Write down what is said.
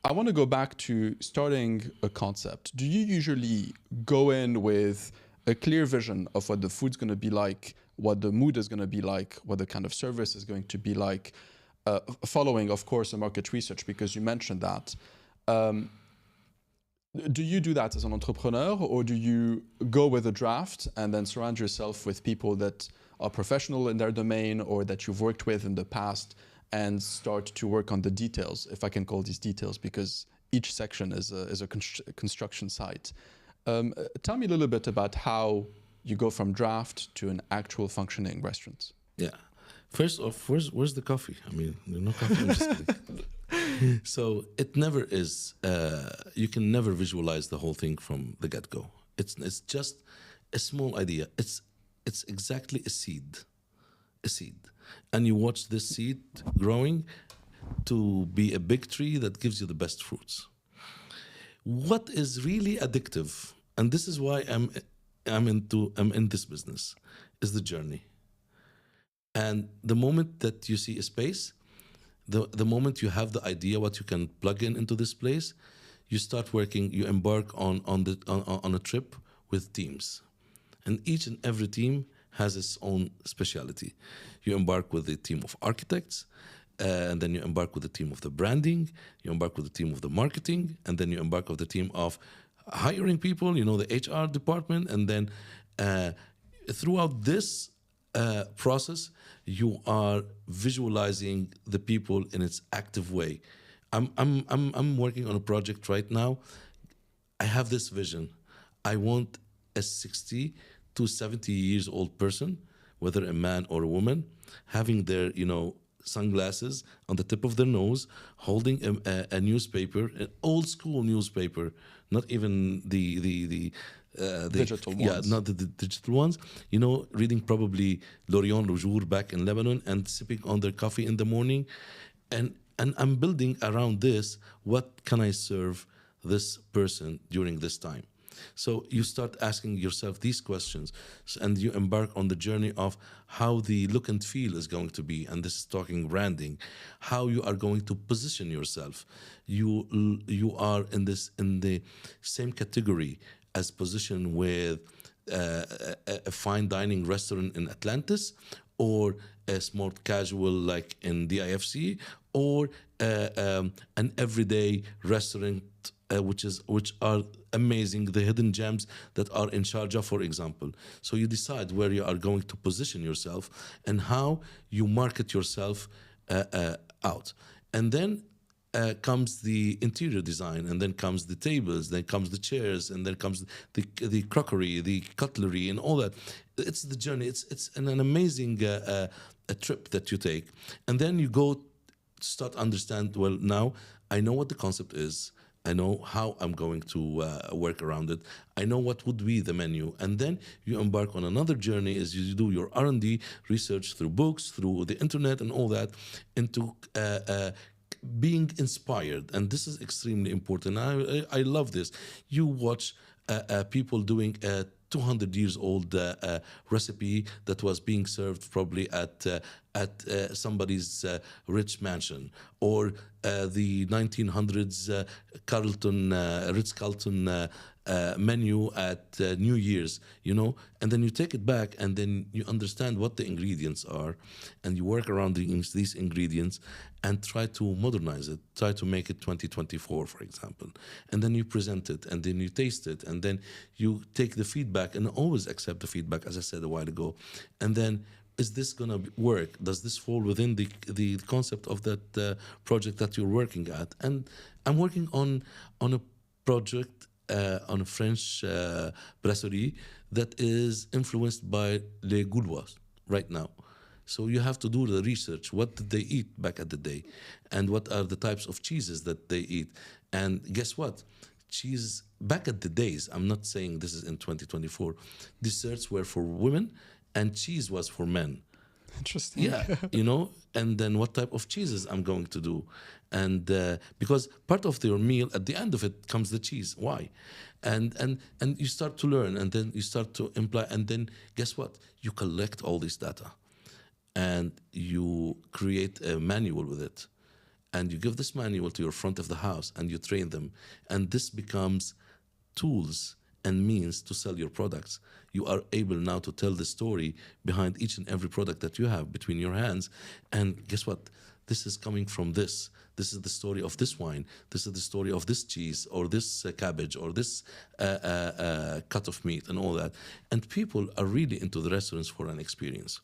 I want to go back to starting a concept. Do you usually go in with a clear vision of what the food's going to be like, what the mood is going to be like, what the kind of service is going to be like, following, of course, a market research, because you mentioned that. Do you do that as an entrepreneur, or do you go with a draft and then surround yourself with people that are professional in their domain or that you've worked with in the past and start to work on the details, if I can call these details, because each section is a construction site. Tell me a little bit about how you go from draft to an actual functioning restaurant. Yeah. First off, where's the coffee? I mean, there's no coffee. I'm just kidding. So it never is. You can never visualize the whole thing from the get-go. It's just a small idea. It's exactly a seed, and you watch this seed growing to be a big tree that gives you the best fruits. What is really addictive, and this is why I'm in this business, is the journey. And the moment that you see a space, the moment you have the idea what you can plug into this place, you start working. You embark on a trip with teams, and each and every team has its own speciality. You embark with a team of architects, and then you embark with the team of the branding. You embark with the team of the marketing, and then you embark with the team of hiring people. The HR department, and then throughout this process, you are visualizing the people in its active way. I'm working on a project right now. I have this vision. I want a 60 to 70 years old person, whether a man or a woman, having their sunglasses on the tip of their nose, holding a newspaper, an old school newspaper, not even the digital ones. Yeah, not the digital ones. Reading probably L'Orient Le Jour back in Lebanon and sipping on their coffee in the morning. And I'm building around this, what can I serve this person during this time? So you start asking yourself these questions, and you embark on the journey of how the look and feel is going to be. And this is talking branding, how you are going to position yourself. You are in the same category as position with a fine dining restaurant in Atlantis, or a smart casual like in DIFC, or an everyday restaurant which are amazing, the hidden gems that are in Sharjah, for example. So you decide where you are going to position yourself and how you market yourself out. And then comes the interior design, and then comes the tables, then comes the chairs, and then comes the crockery, the cutlery, and all that. It's the journey. It's an amazing a trip that you take. And then you go start understand, well, now I know what the concept is. I know how I'm going to work around it. I know what would be the menu. And then you embark on another journey as you do your R&D research through books, through the internet and all that, into being inspired. And this is extremely important. I love this. You watch people doing a 200 years old recipe that was being served probably at somebody's rich mansion, or the 1900s Carlton Ritz-Carlton menu at New Year's, and then you take it back, and then you understand what the ingredients are, and you work around these ingredients and try to modernize it, try to make it 2024, for example. And then you present it, and then you taste it, and then you take the feedback, and always accept the feedback, as I said a while ago. And then, is this going to work? Does this fall within the concept of that project that you're working at? And I'm working on a project on a French brasserie that is influenced by Les Gaulois right now. So you have to do the research. What did they eat back at the day? And what are the types of cheeses that they eat? And guess what? Cheese, back at the days, I'm not saying this is in 2024, desserts were for women and cheese was for men. Interesting. Yeah, and then what type of cheeses I'm going to do. And because part of their meal, at the end of it comes the cheese. Why? And you start to learn, and then you start to imply, and then guess what? You collect all this data and you create a manual with it. and you give this manual to your front of the house and you train them, and this becomes tools and means to sell your products. You are able now to tell the story behind each and every product that you have between your hands. And guess what? This is coming from this. This is the story of this wine. This is the story of this cheese or this cabbage or this cut of meat and all that. And people are really into the restaurants for an experience.